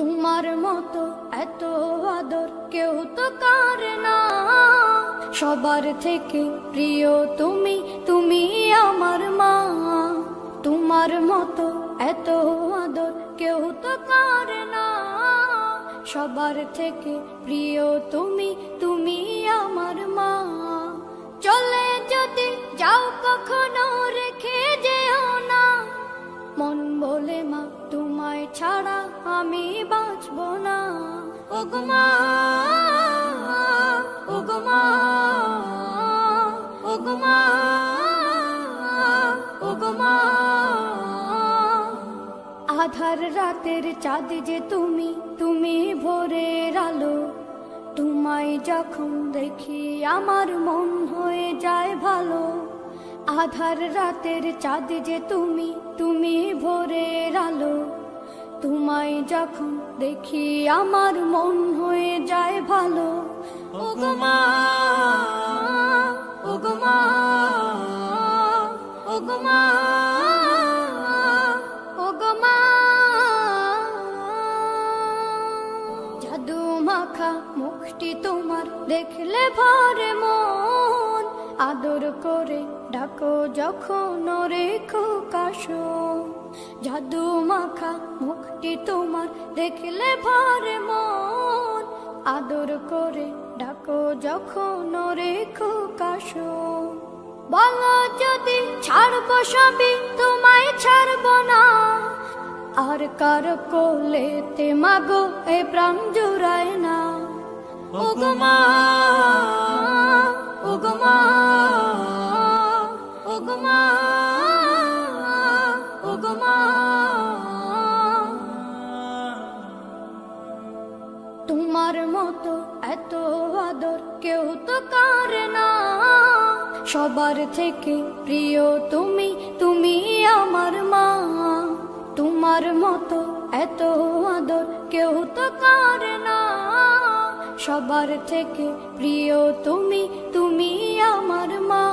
তোমার মতো এত আদর কেউ তো করে না, সবার থেকে প্রিয় তুমি, তুমি আমার মা। তোমার মতো এত আদর কেউ তো করে না, সবার থেকে প্রিয় তুমি, তুমি আমার মা। চলে যদি যাও কখনো রেখে যেও না, মন বলে মা তোমায় ছাড়া আমি বাঁচব না। ওগো মা, ওগো মা, ওগো মা, ওগো মা। আধার রাতের চাঁদ যে তুমি, তুমি ভোরের আলো। তোমায় যখন দেখি আমার মন হয়ে যায় ভালো। আধার রাতের চাঁদ যে তুমি, তুমি ভোরের আলো। তোমায় যখন দেখি আমার মন হয়ে যায় ভালো। ওগো মা, ওগো মা, ওগো মা, ওগো মা। জাদু মাখা মুখটি তোমার দেখলে ভরে মন, আদর করে ডাকো যখন রেখো কাশো। জাদু মাখা মুখটি তোমার দেখলে ভরে মন, আদর করে ডাকো যখন রেখো কাশো। বলো যদি ছাড়বো সবই তোমায় ছাড়বো না, আর কার কোলেতে মাগো এ প্রাণ জুড়ায় না। ওগো মা, ওগো মা, ওগো মা, ওগো মা। তোমার মতো এত আদর কেউ তো করে না, সবার থেকে প্রিয় তুমি, তুমি আমার মা। তোমার মতো এত আদর কেউ তো করে না, সবার থেকে প্রিয় তুমি, তুমি আমার মা।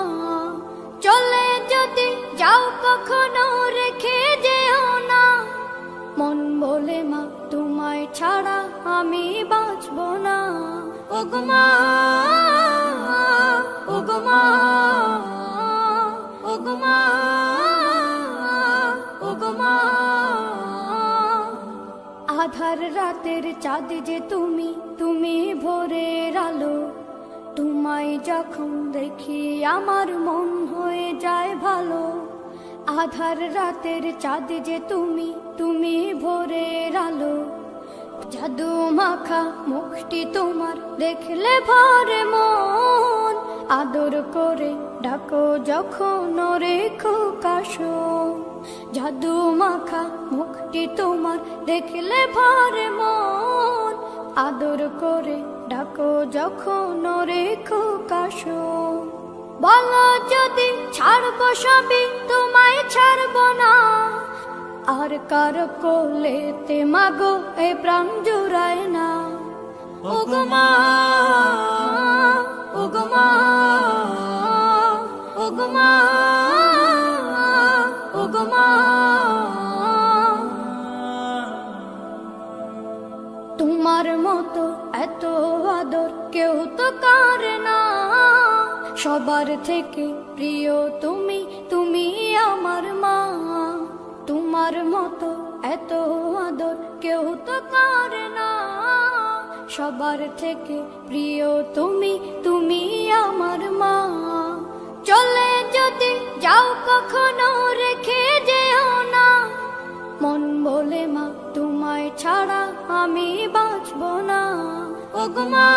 চলে যদি যাও কখনো রেখে যেও না, মন বলে মা তোমায় ছাড়া আমি বাঁচব না। ওগো মা, ওগো মা, ওগো মা, ওগো মা। আধার রাতের চাঁদ যে তুমি, তুমি ভোরের আলো। তোমায় যখন দেখি আমার মন হয়ে যায় ভালো। আধার রাতের চাঁদ যে তুমি, তুমি ভোরের আলো। জাদু মাখা মুখটি তোমার দেখলে ভরে মন, আদর করে ডাকো যখন রেখো কাশো। জাদু মাখা মুখটি তোমার দেখলে ভরে মন, আদর করে ডাকো যখন রেখো কাশো। বলো যদি ছাড়বো সবই তোমায় ছাড়বো না, আর কার কোলেতে মাগো এ প্রাণ জুড়ায় না। ওগো মা, ওগো মা, ওগো মা, ওগো মা। তোমার মতো এত আদর কেউ তো করে না, সবার থেকে প্রিয় তুমি, তুমি আমার মা। তোমার মতো এত আদর কেউ তো করে না, সবার থেকে প্রিয় তুমি, তুমি আমার মা। চলে যদি যাও কখনো রেখে যেও না, মন বলে মা তোমায় ছাড়া আমি বাঁচব না। ওগো মা।